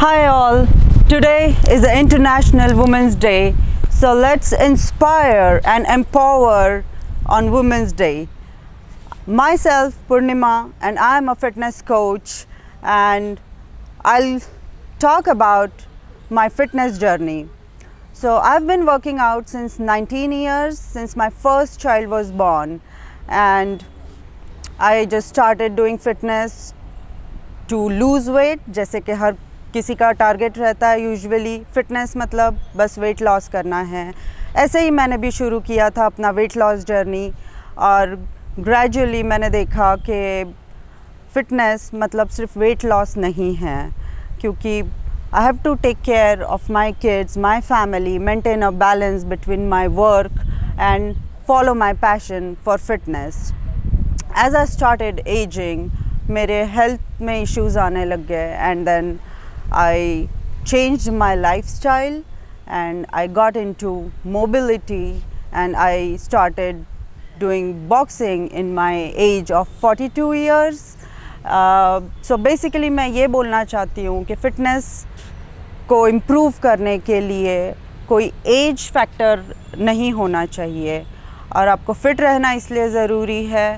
Hi all, today is the International Women's Day, so let's inspire and empower on Women's Day. Myself Purnima and I am a fitness coach and I'll talk about my fitness journey. So I've been working out since 19 years, since my first child was born, and I just started doing fitness to lose weight. जैसे कि हर किसी का target रहता है usually fitness मतलब बस weight loss करना है, ऐसे ही मैंने भी शुरू किया था अपना वेट लॉस जर्नी और ग्रेजुअली मैंने देखा कि फ़िटनेस मतलब सिर्फ वेट लॉस नहीं है, क्योंकि I have to take care of my kids, my family, maintain a balance between my work and follow my passion for fitness. As I started aging मेरे हेल्थ में इश्यूज़ आने लग गए and then I changed my lifestyle and I got into mobility and I started doing boxing in my age of 42 years. So basically मैं ये बोलना चाहती हूँ कि फ़िटनेस को इम्प्रूव करने के लिए कोई एज फैक्टर नहीं होना चाहिए और आपको फ़िट रहना इसलिए ज़रूरी है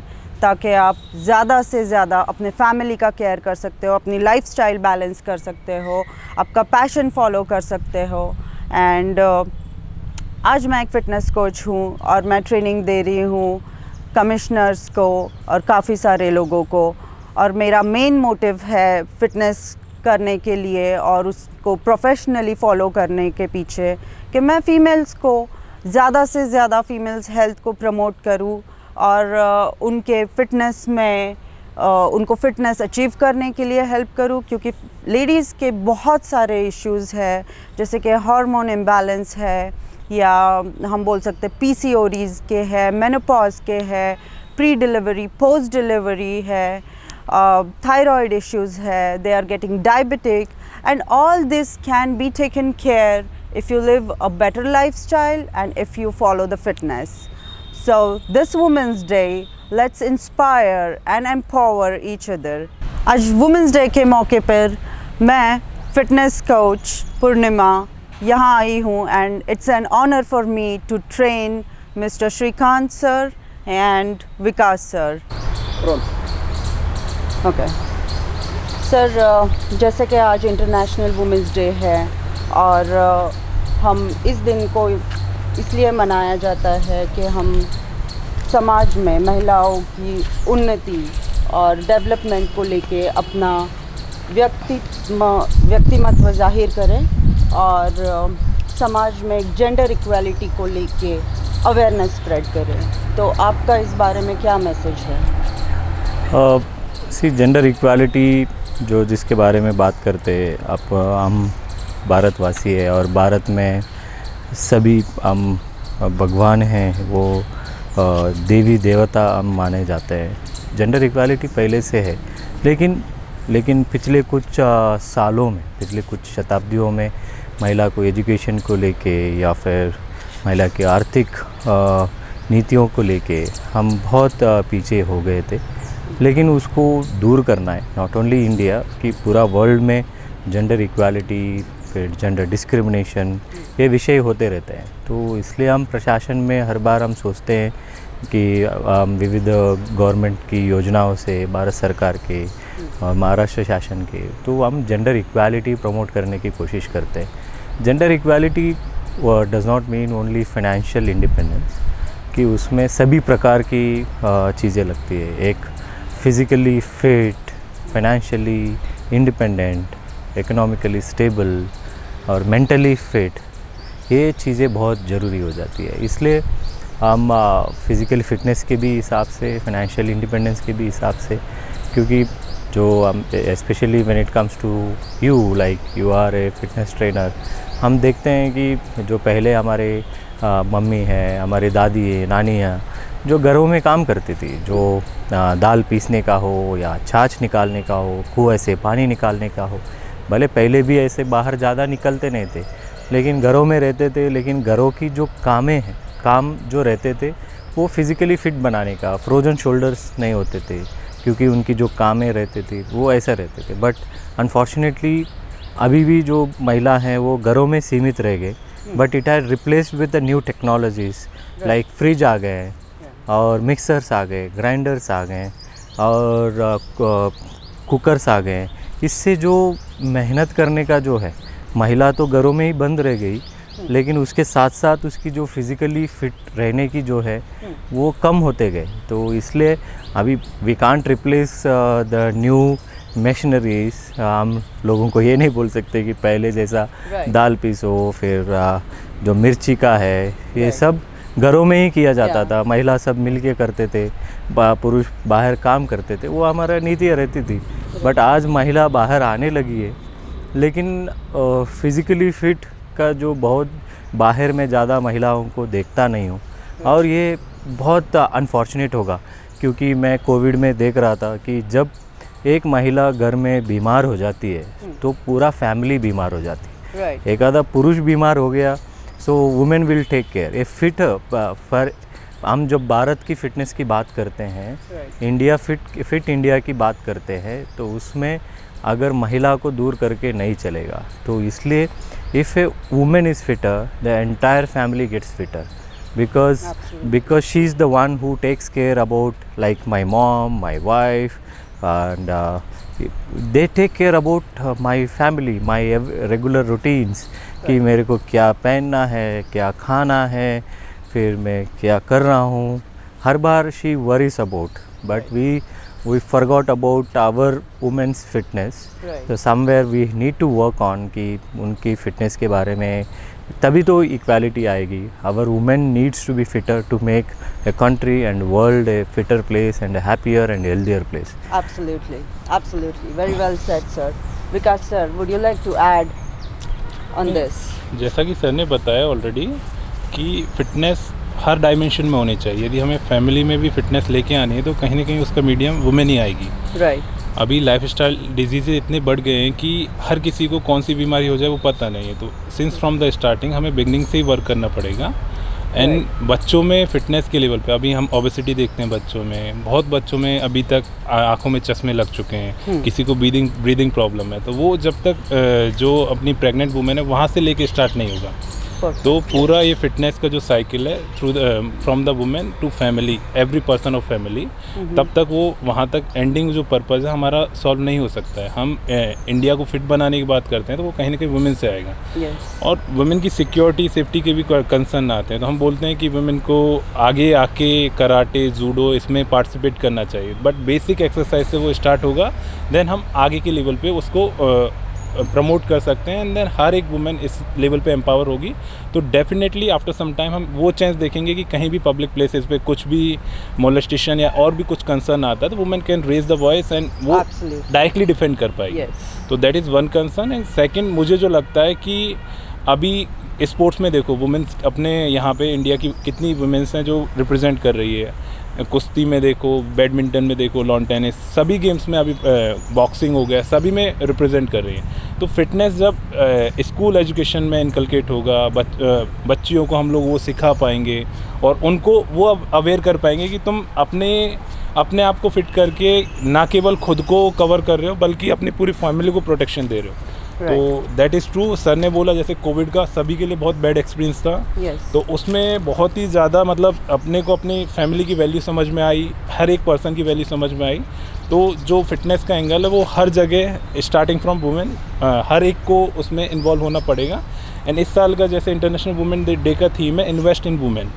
ताकि आप ज़्यादा से ज़्यादा अपने फैमिली का केयर कर सकते हो, अपनी लाइफस्टाइल बैलेंस कर सकते हो, आपका पैशन फॉलो कर सकते हो. एंड आज मैं एक फ़िटनेस कोच हूँ और मैं ट्रेनिंग दे रही हूँ कमिश्नर्स को और काफ़ी सारे लोगों को, और मेरा मेन मोटिव है फ़िटनेस करने के लिए और उसको प्रोफेशनली फ़ॉलो करने के पीछे कि मैं फ़ीमेल्स को ज़्यादा से ज़्यादा फ़ीमेल्स हेल्थ को प्रमोट करूँ और उनके फ़िटनेस में उनको फ़िटनेस अचीव करने के लिए हेल्प करूं, क्योंकि लेडीज़ के बहुत सारे इश्यूज़ है जैसे कि हार्मोन इम्बैलेंस है या हम बोल सकते पीसीओडीज़ के है, मेनोपॉज के है, प्री डिलीवरी पोस्ट डिलीवरी है, थायराइड इश्यूज़ है, they are getting diabetic and all this can be taken care if you live a better lifestyle and if you follow the fitness. So this Women's Day, let's inspire and empower each other. आज Women's Day के मौके पर मैं fitness coach पूर्णिमा यहाँ आई हूँ and it's an honor for me to train Mr. Shrikant sir and Vikas sir. Okay. Sir जैसे कि आज इंटरनेशनल वुमेंस डे है और हम इस दिन को इसलिए मनाया जाता है कि हम समाज में महिलाओं की उन्नति और डेवलपमेंट को लेके अपना व्यक्तिमत्व जाहिर करें और समाज में जेंडर इक्वालिटी को लेके अवेयरनेस स्प्रेड करें. तो आपका इस बारे में क्या मैसेज है? जेंडर इक्वालिटी जो जिसके बारे में बात करते हैं आप, हम भारतवासी है और भारत में सभी हम भगवान हैं, वो देवी देवता हम माने जाते हैं. जेंडर इक्वालिटी पहले से है, लेकिन पिछले कुछ सालों में, पिछले कुछ शताब्दियों में महिला को एजुकेशन को लेके या फिर महिला की आर्थिक नीतियों को लेके हम बहुत पीछे हो गए थे. लेकिन उसको दूर करना है, नॉट ओनली इंडिया कि पूरा वर्ल्ड में जेंडर इक्वालिटी फिर जेंडर डिस्क्रिमिनेशन ये विषय होते रहते हैं. तो इसलिए हम प्रशासन में हर बार हम सोचते हैं कि विविध गवर्नमेंट की योजनाओं से, भारत सरकार के और महाराष्ट्र शासन के, तो हम जेंडर इक्वालिटी प्रमोट करने की कोशिश करते हैं. Gender equality does not mean only financial independence, कि उसमें सभी प्रकार की चीज़ें लगती है. एक physically fit, financially independent, economically stable और मेंटली फिट, ये चीज़ें बहुत ज़रूरी हो जाती है. इसलिए हम फिज़िकल फिटनेस के भी हिसाब से, फाइनेंशियल इंडिपेंडेंस के भी हिसाब से, क्योंकि जो हम specially when it comes to you, like you are a fitness trainer, हम देखते हैं कि जो पहले हमारे मम्मी है, हमारी दादी है, नानी है, जो घरों में काम करती थी, जो दाल पीसने का हो या छाछ निकालने का हो, कुएं से पानी निकालने का हो, भले पहले भी ऐसे बाहर ज़्यादा निकलते नहीं थे लेकिन घरों में रहते थे, लेकिन घरों की जो काम जो रहते थे वो फिज़िकली फिट बनाने का, फ्रोजन शोल्डर्स नहीं होते थे क्योंकि उनकी जो कामें रहते थे वो ऐसा रहते थे. बट अनफॉर्चुनेटली अभी भी जो महिला हैं वो घरों में सीमित रह गए, but it has replaced with the new technologies like fridge आ गए हैं और मिक्सर्स आ गए, ग्राइंडर्स आ गए और कुकर्स आ गए। इससे जो मेहनत करने का जो है, महिला तो घरों में ही बंद रह गई, लेकिन उसके साथ साथ उसकी जो फिज़िकली फिट रहने की जो है वो कम होते गए। तो इसलिए अभी we can't replace the new machineries. हम लोगों को ये नहीं बोल सकते कि पहले जैसा दाल पीसो, फिर जो मिर्ची का है, ये सब घरों में ही किया जाता था। महिला सब मिल के करते थे, पुरुष बाहर काम करते थे, वो हमारा नीति रहती थी। बट आज महिला बाहर आने लगी है, लेकिन फिज़िकली फिट का जो बहुत बाहर में ज़्यादा महिलाओं को देखता नहीं हूँ, और ये बहुत अनफॉर्चुनेट होगा। क्योंकि मैं कोविड में देख रहा था कि जब एक महिला घर में बीमार हो जाती है तो पूरा फैमिली बीमार हो जाती है। एक आधा पुरुष बीमार हो गया, so women will take care. A fit for, हम जब भारत की फ़िटनेस की बात करते हैं, इंडिया फिट इंडिया की बात करते हैं, तो उसमें अगर महिला को दूर करके नहीं चलेगा। तो इसलिए if a women is fitter, the entire family gets fitter, because she is the one who takes care about, like my mom, my wife, and they take care about my family, my regular routines, कि मेरे को क्या पहनना है, क्या खाना है, फिर मैं क्या कर रहा हूँ। हर बार she worries about, but we forgot about our women's fitness. So somewhere we need to work on कि उनकी फिटनेस के बारे में, तभी तो इक्वालिटी आएगी। Our women needs to be fitter to make a country and world a fitter place and a happier and healthier place. Absolutely, absolutely. Very well said, sir. Vikas sir, would you like to add on this? जैसा कि sir ने बताया already कि fitness हर dimension में होनी चाहिए। यदि हमें फैमिली में भी फिटनेस लेके आनी है तो कहीं ना कहीं उसका मीडियम वुमेन ही आएगी। राइट। अभी लाइफस्टाइल डिजीज़ेज इतने बढ़ गए हैं कि हर किसी को कौन सी बीमारी हो जाए वो पता नहीं है। तो सिंस फ्रॉम द स्टार्टिंग हमें बिगनिंग से ही वर्क करना पड़ेगा। एंड बच्चों में फ़िटनेस के लेवल पे अभी हम ओबेसिटी देखते हैं बच्चों में, बहुत बच्चों में अभी तक आँखों में चश्मे लग चुके हैं, किसी को ब्रीदिंग प्रॉब्लम है। तो वो जब तक जो अपनी प्रेग्नेंट वुमेन है वहाँ से लेके स्टार्ट नहीं होगा। तो पूरा ये फिटनेस का जो साइकिल है through from the women to family, every person of family, तब तक वो वहाँ तक एंडिंग जो पर्पज़ है हमारा सॉल्व नहीं हो सकता है। हम इंडिया को फिट बनाने की बात करते हैं तो वो कहीं ना कहीं वुमेन से आएगा। और वुमेन की सिक्योरिटी सेफ्टी के भी कंसर्न आते हैं। तो हम बोलते हैं कि वुमेन को आगे आके कराटे, जूडो इसमें पार्टिसिपेट करना चाहिए, बट बेसिक एक्सरसाइज से वो स्टार्ट होगा, देन हम आगे के लेवल पे उसको प्रमोट कर सकते हैं। एंड देन हर एक वुमेन इस लेवल पे एम्पावर होगी तो डेफिनेटली आफ्टर सम टाइम हम वो चेंज देखेंगे कि कहीं भी पब्लिक प्लेसेस पे कुछ भी मोलेस्टेशन या और भी कुछ कंसर्न आता है तो women can raise the voice and वो डायरेक्टली डिफेंड कर पाएगी। तो that is one concern. And second, मुझे जो लगता है कि अभी स्पोर्ट्स में देखो वुमेन्स अपने यहाँ पे इंडिया की कितनी वुमेन्स हैं जो रिप्रेजेंट कर रही है। कुश्ती में देखो, बैडमिंटन में देखो, लॉन टेनिस, सभी गेम्स में, अभी बॉक्सिंग हो गया, सभी में रिप्रेजेंट कर रही है। तो फिटनेस जब स्कूल एजुकेशन में इनकलकेट होगा, बच्चियों को हम लोग वो सिखा पाएंगे और उनको वो अवेयर कर पाएंगे कि तुम अपने आप को फिट करके ना केवल खुद को कवर कर रहे हो बल्कि अपनी पूरी फैमिली को प्रोटेक्शन दे रहे हो। तो दैट इज़ ट्रू। सर ने बोला जैसे कोविड का सभी के लिए बहुत बैड एक्सपीरियंस था। तो उसमें बहुत ही ज़्यादा मतलब अपने को अपनी फैमिली की वैल्यू समझ में आई, हर एक पर्सन की वैल्यू समझ में आई। तो जो फिटनेस का एंगल है वो हर जगह स्टार्टिंग फ्रॉम वुमेन, हर एक को उसमें इन्वॉल्व होना पड़ेगा। एंड इस साल का जैसे इंटरनेशनल वुमेन डे का थीम है इन्वेस्ट इन वुमेन।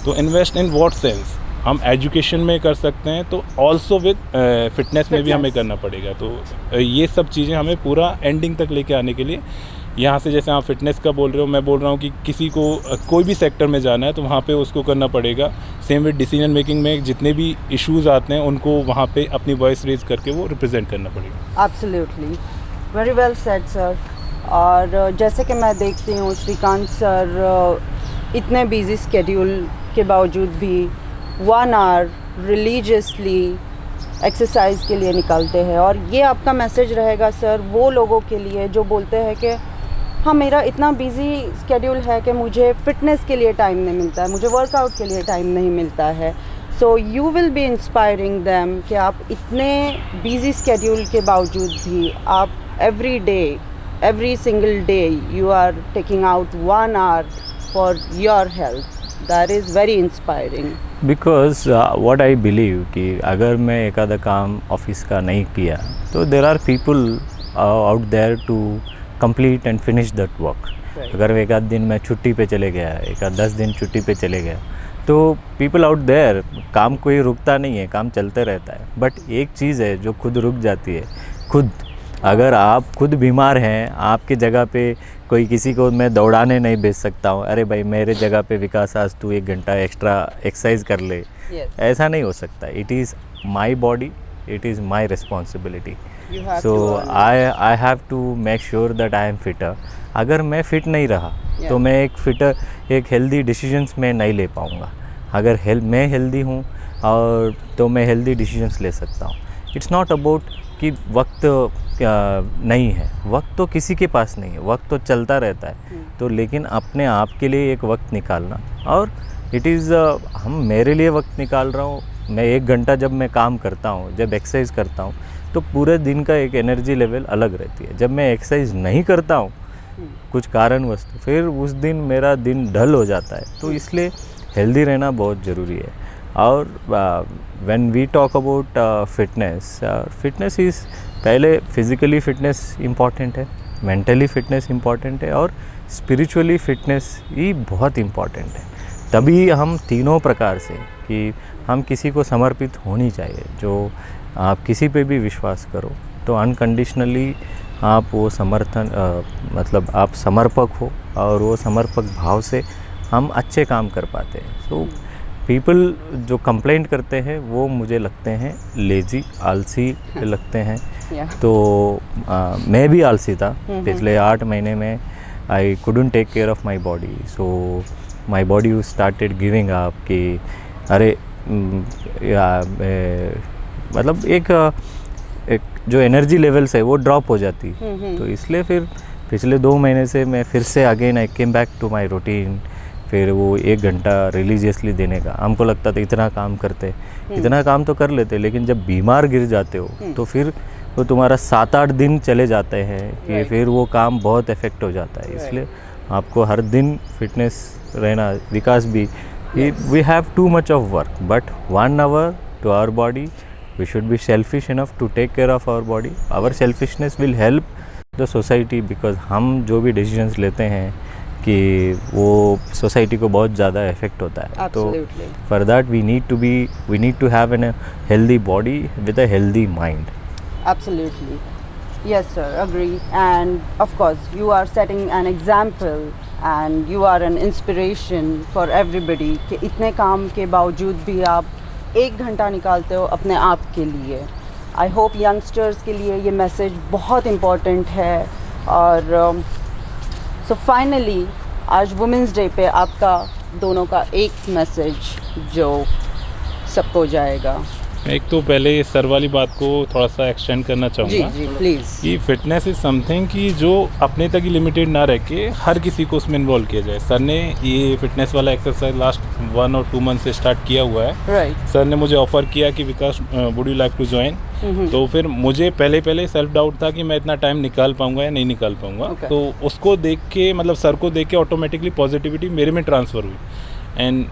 तो इन्वेस्ट इन व्हाट सेंस, हम एजुकेशन में कर सकते हैं तो ऑल्सो विद फिटनेस में भी हमें करना पड़ेगा। तो ये सब चीज़ें हमें पूरा एंडिंग तक लेके आने के लिए, यहाँ से जैसे आप फिटनेस का बोल रहे हो, मैं बोल रहा हूँ कि किसी को कोई भी सेक्टर में जाना है तो वहाँ पे उसको करना पड़ेगा। सेम विद डिसीजन मेकिंग में जितने भी इश्यूज़ आते हैं उनको वहाँ पे अपनी वॉइस रेज करके वो रिप्रेजेंट करना पड़ेगा। Absolutely, very well said sir. और जैसे कि मैं देखती हूँ श्रीकांत सर इतने बिजी स्केड्यूल के बावजूद भी 1 आवर रिलीजियसली एक्सरसाइज के लिए निकालते हैं। और ये आपका मैसेज रहेगा सर वो लोगों के लिए जो बोलते हैं कि हाँ मेरा इतना बिजी स्केड्यूल है कि मुझे फ़िटनेस के लिए टाइम नहीं मिलता है, मुझे वर्कआउट के लिए टाइम नहीं मिलता है। So you will be inspiring them कि आप इतने बिजी स्केड्यूल के बावजूद भी आप every day every single day you are taking out 1 hour for your health. That is very inspiring. Because what I believe कि अगर मैं एक आधा काम ऑफिस का नहीं किया तो there are people out there to complete and finish that work. Right. अगर एक आध दिन मैं छुट्टी पे चले गया, एक आध 10 दिन छुट्टी पे चले गया, तो पीपल आउट देयर, काम कोई रुकता नहीं है, काम चलते रहता है. बट एक चीज़ है जो खुद रुक जाती है, खुद. अगर आप खुद बीमार हैं, आपकी जगह पे कोई किसी को मैं दौड़ाने नहीं भेज सकता हूँ, अरे भाई मेरे जगह पे विकास आज तू 1 घंटा एक्स्ट्रा एक्सरसाइज कर ले, Yes. ऐसा नहीं हो सकता. It is my body, it is my responsibility. You have so to earn. I have to make sure that I am fitter. अगर मैं फिट नहीं रहा तो Yeah. मैं एक हेल्दी डिसीजंस में नहीं ले पाऊँगा. अगर मैं हेल्दी हूँ और तो मैं हेल्दी डिसीजंस ले सकता हूँ. इट्स नॉट अबाउट कि वक्त नहीं है, वक्त तो किसी के पास नहीं है, वक्त तो चलता रहता है. तो लेकिन अपने आप के लिए एक वक्त निकालना, और इट इज़ मेरे लिए वक्त निकाल रहा हूँ. मैं 1 घंटा जब मैं काम करता हूँ, जब एक्सरसाइज करता हूँ, तो पूरे दिन का एक एनर्जी लेवल अलग रहती है. जब मैं एक्सरसाइज नहीं करता हूँ कुछ कारणवश, तो फिर उस दिन मेरा दिन डल हो जाता है. तो इसलिए हेल्दी रहना बहुत ज़रूरी है. और when we talk about fitness is, पहले फिज़िकली फिटनेस इम्पॉर्टेंट है, मेंटली फिटनेस इम्पॉर्टेंट है, और स्पिरिचुअली फिटनेस ही बहुत इम्पॉर्टेंट है. तभी हम तीनों प्रकार से, कि हम किसी को समर्पित होनी चाहिए. जो आप किसी पे भी विश्वास करो तो अनकंडीशनली आप वो मतलब आप समर्पक हो, और वो समर्पक भाव से हम अच्छे काम कर पाते हैं. सो पीपल जो कंप्लेंट करते हैं वो मुझे लगते हैं लेज़ी, आलसी लगते हैं. Yeah. तो मैं भी आलसी था पिछले 8 महीने में. I couldn't take care of my body, so my body started giving up कि अरे मतलब एक जो एनर्जी लेवल्स है वो ड्रॉप हो जाती. तो इसलिए फिर पिछले 2 महीने से मैं फिर से again I came back to my routine. फिर वो 1 घंटा रिलीजियसली देने का. हमको लगता था इतना काम करते, इतना काम तो कर लेते, लेकिन जब बीमार गिर जाते हो तो फिर वो तुम्हारा 7-8 दिन चले जाते हैं कि Right. फिर वो काम बहुत इफेक्ट हो जाता है. इसलिए आपको हर दिन फिटनेस रहना. विकास भी, we have too much of work, but 1 hour to our body. We should be selfish enough to take care of our body. Our selfishness will help the society, because हम जो भी डिसीजंस लेते हैं कि वो सोसाइटी को बहुत ज़्यादा इफेक्ट होता है. तो Absolutely. For that we need to have an healthy body with a healthy mind. Absolutely. Yes, sir. Agree. And of course, you are setting an example and you are an inspiration for everybody कि इतने काम के बावजूद भी आप 1 घंटा निकालते हो अपने आप के लिए. I hope youngsters के लिए ये मैसेज बहुत इम्पोर्टेंट है. और so finally, आज वुमेंस डे पे आपका दोनों का एक मैसेज जो सबको जाएगा. एक तो पहले सर वाली बात को थोड़ा सा एक्सटेंड करना जी चाहूँगा जी प्लीज़. कि फिटनेस इज़ समथिंग कि जो अपने तक ही लिमिटेड ना रह के हर किसी को उसमें इन्वॉल्व किया जाए. सर ने ये फिटनेस वाला एक्सरसाइज लास्ट 1 or 2 मंथ से स्टार्ट किया हुआ है. राइट. सर ने मुझे ऑफ़र किया कि Vikas would you like to join. तो फिर मुझे पहले सेल्फ डाउट था कि मैं इतना टाइम निकाल पाऊंगा या नहीं निकाल पाऊंगा. Okay. तो उसको देख के, मतलब सर को देख के ऑटोमेटिकली पॉजिटिविटी मेरे में ट्रांसफ़र हुई. एंड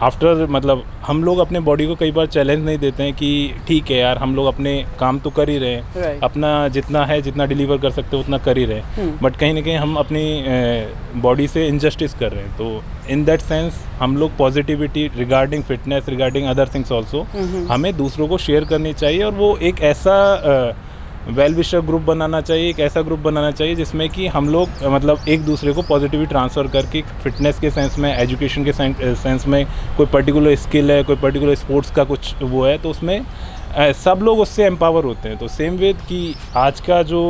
आफ्टर, मतलब हम लोग अपने बॉडी को कई बार चैलेंज नहीं देते हैं कि ठीक है यार, हम लोग अपने काम तो कर ही रहे हैं, Right. अपना जितना है, जितना डिलीवर कर सकते हो उतना कर ही रहे हैं, बट कहीं ना कहीं हम अपनी बॉडी से इनजस्टिस कर रहे हैं. तो इन दैट सेंस हम लोग positivity regarding fitness, regarding other things also हमें दूसरों को शेयर करनी चाहिए. और वो एक ऐसा वेल विशर ग्रुप बनाना चाहिए, एक ऐसा ग्रुप बनाना चाहिए जिसमें कि हम लोग मतलब एक दूसरे को पॉजिटिविटी ट्रांसफ़र करके, फिटनेस के सेंस में, एजुकेशन के सेंस में, कोई पर्टिकुलर स्किल है, कोई पर्टिकुलर स्पोर्ट्स का कुछ वो है, तो उसमें सब लोग उससे एम्पावर होते हैं. तो सेम वे कि आज का जो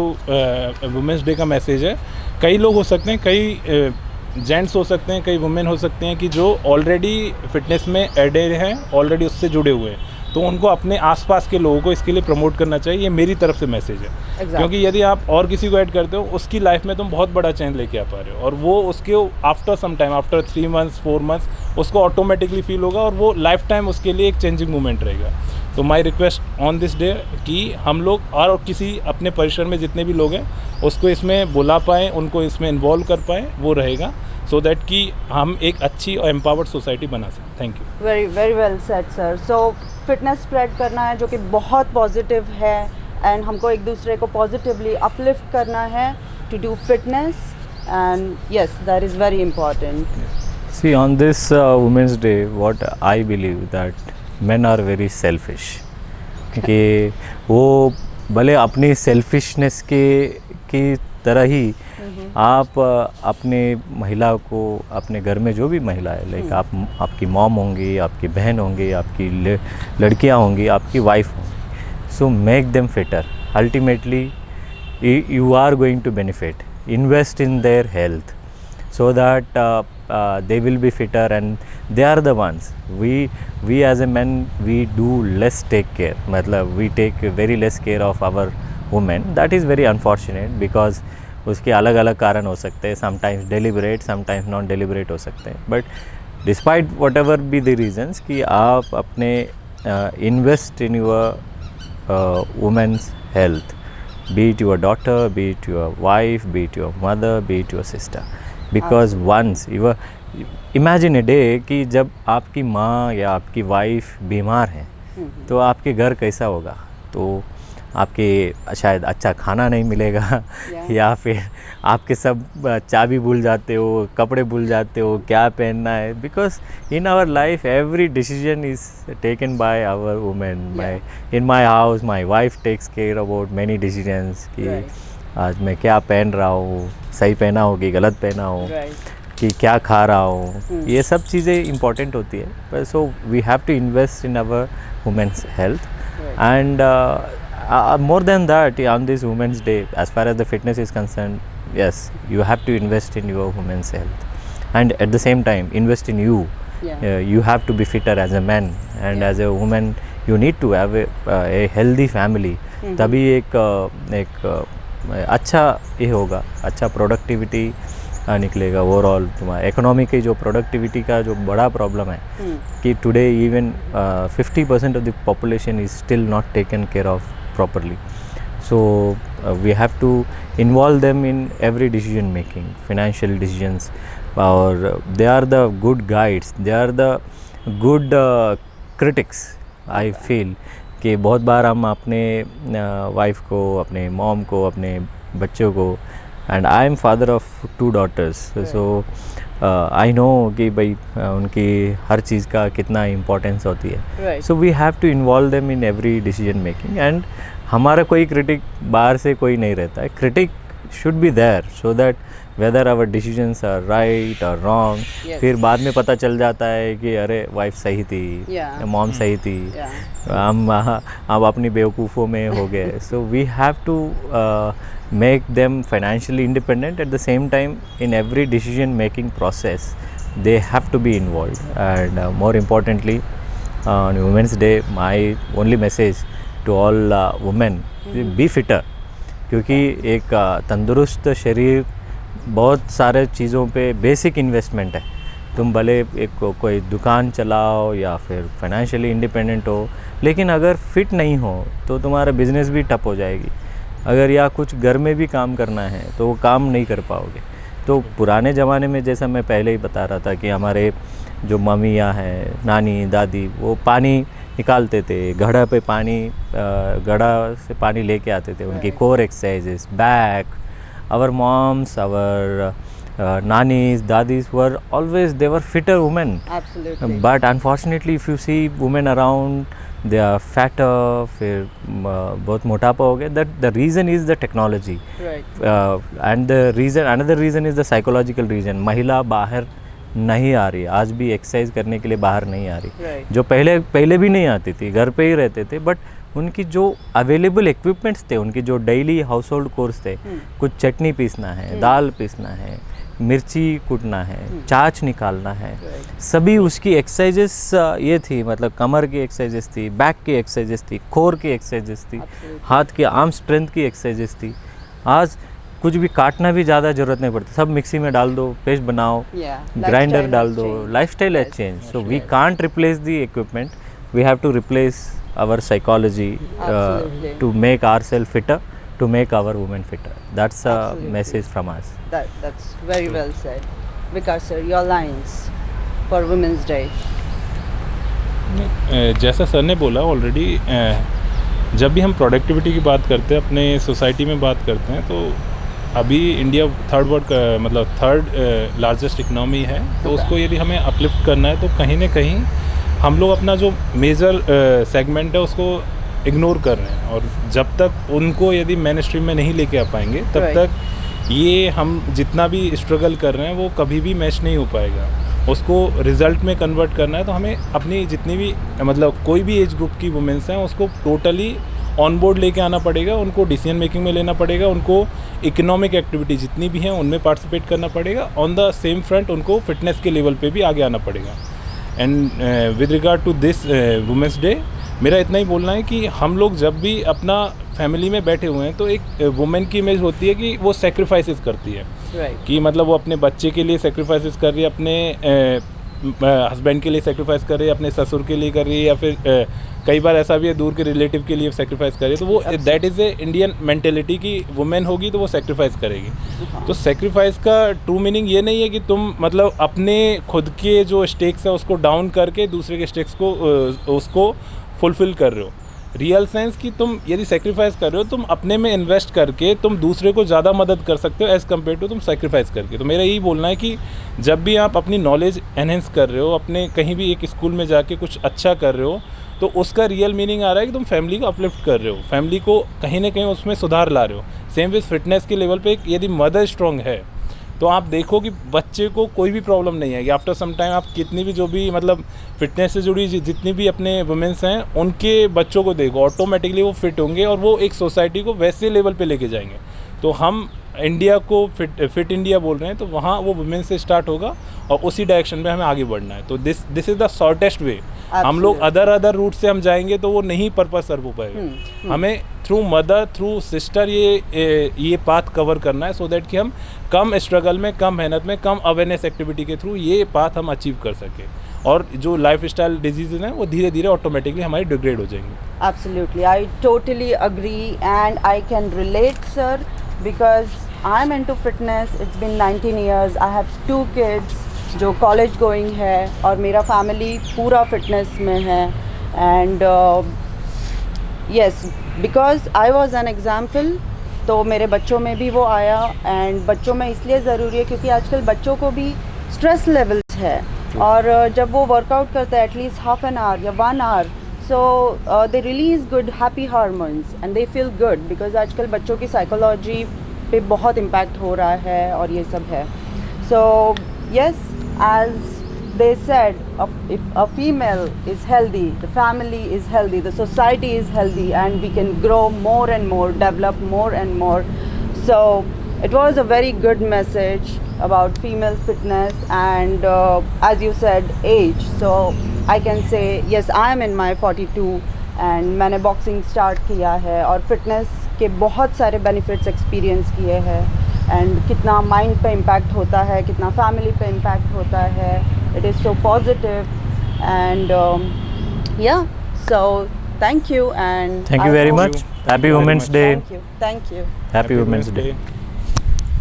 वुमेंस डे का मैसेज है, कई लोग हो सकते हैं, कई जेंट्स हो सकते हैं, कई वुमेन हो सकते हैं कि जो ऑलरेडी फिटनेस में एडेड हैं, ऑलरेडी उससे जुड़े हुए हैं, तो उनको अपने आसपास के लोगों को इसके लिए प्रमोट करना चाहिए. ये मेरी तरफ से मैसेज है. Exactly. क्योंकि यदि आप और किसी को ऐड करते हो, उसकी लाइफ में तुम बहुत बड़ा चेंज लेके आ पा रहे हो, और वो उसके after some time, after 3 months 4 months उसको ऑटोमेटिकली फील होगा, और वो लाइफ टाइम उसके लिए एक चेंजिंग मोमेंट रहेगा. तो my request on this day कि हम लोग और किसी अपने परिसर में जितने भी लोग हैं, उसको इसमें बुला पाएँ, उनको इसमें इन्वॉल्व कर पाएँ, वो रहेगा, सो दैट कि हम एक अच्छी और एम्पावर्ड सोसाइटी बना सकें। Thank you. Very very well said sir. So fitness spread करना है जो कि बहुत पॉजिटिव है, एंड हमको एक दूसरे को पॉजिटिवली अपलिफ्ट करना है to do fitness, and yes that is very important. See, on this Women's Day, what I believe that men are very selfish. कि वो भले अपनी सेल्फिशनेस की तरह ही आप अपने महिला को, अपने घर में जो भी महिला है, लाइक आपकी मॉम होंगी, आपकी बहन होंगी, आपकी लड़कियां होंगी, आपकी वाइफ होंगी, so make them fitter. Ultimately you are going to benefit, invest in their health so that they will be fitter, and they are the ones. We as a men, we do less take care, matlab we take very less care of our women. That is very unfortunate because उसके अलग अलग कारण हो सकते हैं, sometimes deliberate, sometimes non deliberate हो सकते हैं, but despite whatever be the reasons कि आप अपने invest in your women's health, be it your daughter, be it your wife, be it your mother, be it your sister. Because once imagine a day कि जब आपकी माँ या आपकी wife बीमार हैं तो आपके घर कैसा होगा। तो आपके शायद अच्छा खाना नहीं मिलेगा या फिर आपके सब चाबी भूल जाते हो, कपड़े भूल जाते हो, क्या पहनना है, because in our life every decision is taken by our women. In my house my wife takes care about many decisions कि आज मैं क्या पहन रहा हूँ, सही पहना हो कि गलत पहना हो, कि क्या खा रहा हूँ, ये सब चीज़ें इम्पॉर्टेंट होती है। पर so we have to invest in our women's health, and more than that, on this Women's Day, as far as the fitness is concerned, yes, you have to invest in your women's health, and at the same time invest in you. You have to be fitter as a man, and as a woman you need to have a healthy family. तभी एक अच्छा ये होगा, अच्छा productivity निकलेगा। Overall तुम्हारा economy की जो प्रोडक्टिविटी का जो बड़ा प्रॉब्लम है कि today even 50% of the population is still not taken care of properly. So we have to involve them in every decision making, financial decisions, or they are the good guides, they are the good critics. I feel कि बहुत बार हम अपने wife को, अपने mom को, अपने बच्चों को, and I am father of 2 daughters, so I know कि भाई उनकी हर चीज़ का कितना इम्पोर्टेंस होती है। So we have to involve them in every decision making, and हमारा कोई क्रिटिक बाहर से कोई नहीं रहता है। Critic should be there so that whether our decisions are right or wrong, फिर बाद में पता चल जाता है कि अरे वाइफ सही थी, मॉम सही थी, हम अपनी बेवकूफ़ों में हो गए। So we have to make them financially independent. At the same time, in every decision making process they have to be involved, and more importantly on Women's Day my only message to all women, be fitter, क्योंकि एक तंदुरुस्त शरीर बहुत सारे चीज़ों पे basic investment है। तुम भले एक कोई दुकान चलाओ या फिर फाइनेंशियली इंडिपेंडेंट हो, लेकिन अगर फिट नहीं हो तो तुम्हारा बिजनेस भी ठप हो जाएगी। अगर या कुछ घर में भी काम करना है तो वो काम नहीं कर पाओगे। तो पुराने ज़माने में जैसा मैं पहले ही बता रहा था कि हमारे जो मम्मियाँ हैं, नानी दादी, वो पानी निकालते थे, घड़ा पे पानी, घड़ा से पानी लेके आते थे। उनकी core exercises, back, our moms, our nannies, dadis were always, they were fitter women. Absolutely. But unfortunately if you see women around, they are fatter, फिर बहुत मोटापा हो गया. That the reason is the technology. Right. And the reason, another reason is the psychological reason. महिला बाहर नहीं आ रही, आज भी एक्सरसाइज करने के लिए बाहर नहीं आ रही. Right. जो पहले भी नहीं आती थी, घर पे ही रहते थे, बट उनकी जो अवेलेबल इक्विपमेंट्स थे, उनके जो डेली हाउस होल्ड कोर्स थे, कुछ चटनी पीसना है, दाल पीसना है, मिर्ची कूटना है, छाछ निकालना है, सभी उसकी एक्सरसाइजेस ये थी. मतलब कमर की एक्सरसाइजेस थी, बैक की एक्सरसाइजेस थी, कोर की एक्सरसाइजेस थी, हाथ की आर्म स्ट्रेंथ की एक्सरसाइजेस थी. आज कुछ भी काटना भी ज़्यादा ज़रूरत नहीं पड़ती, सब मिक्सी में डाल दो, पेस्ट बनाओ, ग्राइंडर डाल दो. Lifestyle has change, so we can't replace the equipment, we have to replace our psychology to make ourselves fitter, to make our women fitter. That's a Absolutely. message from us. That's very well said. Vikas sir, your lines for Women's Day. जैसा sir ने बोला already, जब भी हम productivity की बात करते हैं, अपने सोसाइटी में बात करते हैं, तो अभी इंडिया थर्ड लार्जेस्ट इकनॉमी है, तो उसको यदि हमें अपलिफ्ट करना है तो कहीं ना कहीं हम लोग अपना जो मेजर सेगमेंट है उसको इग्नोर कर रहे हैं, और जब तक उनको यदि मेन स्ट्रीम में नहीं लेके आ पाएंगे तब Right. तक ये हम जितना भी स्ट्रगल कर रहे हैं वो कभी भी मैच नहीं हो पाएगा। उसको रिज़ल्ट में कन्वर्ट करना है तो हमें अपनी जितनी भी कोई भी एज ग्रुप की वुमेंस हैं उसको टोटली ऑन बोर्ड लेके आना पड़ेगा, उनको डिसीजन मेकिंग में लेना पड़ेगा, उनको इकोनॉमिक एक्टिविटी जितनी भी हैं उनमें पार्टिसिपेट करना पड़ेगा। ऑन द सेम फ्रंट उनको फिटनेस के लेवल पे भी आगे आना पड़ेगा। And with regard to this women's day, मेरा इतना ही बोलना है कि हम लोग जब भी अपना फैमिली में बैठे हुए हैं तो एक वुमेन की इमेज होती है कि वो सेक्रीफाइसेस करती है, Right. कि वो अपने बच्चे के लिए सेक्रीफाइसेस कर रही है, अपने हस्बैंड के लिए सेक्रीफाइस कर रही है, अपने ससुर के लिए कर रही है, या फिर कई बार ऐसा भी है दूर के रिलेटिव के लिए सेक्रीफाइस कर रही है। तो वो that is a Indian mentality की वुमेन होगी तो वो सेक्रीफाइस करेगी। तो सेक्रीफाइस का ट्रू मीनिंग ये नहीं है कि तुम अपने खुद के जो स्टेक्स है उसको डाउन करके दूसरे के स्टेक्स को उसको फुलफ़िल कर रहे हो। रियल सेंस कि तुम यदि सेक्रीफाइस कर रहे हो, तुम अपने में इन्वेस्ट करके तुम दूसरे को ज़्यादा मदद कर सकते हो एज़ कम्पेयर टू तुम सेक्रीफाइस करके। तो मेरा यही बोलना है कि जब भी आप अपनी नॉलेज एनहेंस कर रहे हो, अपने कहीं भी एक स्कूल में जाके कुछ अच्छा कर रहे हो, तो उसका रियल मीनिंग आ रहा है कि तुम फैमिली को अपलिफ्ट कर रहे हो, फैमिली को कहीं ना कहीं उसमें सुधार ला रहे हो। सेम विद फिटनेस के लेवल पे यदि मदर स्ट्रॉन्ग है तो आप देखो कि बच्चे को कोई भी प्रॉब्लम नहीं आएगी। आफ्टर सम टाइम आप कितनी भी जो भी फिटनेस से जुड़ी जितनी भी अपने वुमेंस हैं उनके बच्चों को देखो, ऑटोमेटिकली वो फिट होंगे और वो एक सोसाइटी को वैसे लेवल पे लेके जाएंगे। तो हम इंडिया को फिट इंडिया बोल रहे हैं, तो वहाँ वो वुमेन से स्टार्ट होगा और उसी डायरेक्शन में हमें आगे बढ़ना है। तो दिस इज़ द शॉर्टेस्ट वे। हम लोग अदर रूट से हम जाएंगे तो वो नहीं पर्पस सर्व हो पाएगा। हमें थ्रू मदर, थ्रू सिस्टर ये पाथ कवर करना है, सो दैट कि हम कम स्ट्रगल में, कम मेहनत में, कम अवेयरनेस एक्टिविटी के थ्रू ये पाथ हम अचीव कर सकें, और जो लाइफ स्टाइल डिजीज़ हैं वो धीरे धीरे ऑटोमेटिकली हमारी डिग्रेड हो जाएंगे। Absolutely, I totally agree and I can relate, sir, because I'm into fitness. It's been 19 years. I have 2 kids जो कॉलेज गोइंग है, और मेरा फैमिली पूरा फिटनेस में है। And yes, because I was an example, तो मेरे बच्चों में भी वो आया। एंड बच्चों में इसलिए ज़रूरी है क्योंकि आजकल बच्चों को भी स्ट्रेस लेवल्स है, और जब वो वर्कआउट करते हैं एटलीस्ट हाफ एन आवर या 1 hour, so they release good happy hormones and they feel good, because आजकल बच्चों की साइकोलॉजी पे बहुत इम्पैक्ट हो रहा है और ये सब है। सो yes, as they said, if a female is healthy, the family is healthy, the society is healthy, and we can grow more and more, develop more and more. So it was a very good message about female fitness, and as you said, age. So I can say yes, I am in my 42 and मैंने boxing start किया है, और fitness के बहुत सारे benefits experience किए हैं, and कितना माइंड पे इम्पैक्ट होता है, कितना फैमिली पे इम्पैक्ट होता है। It is so positive and yeah, so thank you and Thank you very much. Happy Women's Day. Thank you Happy Women's Day.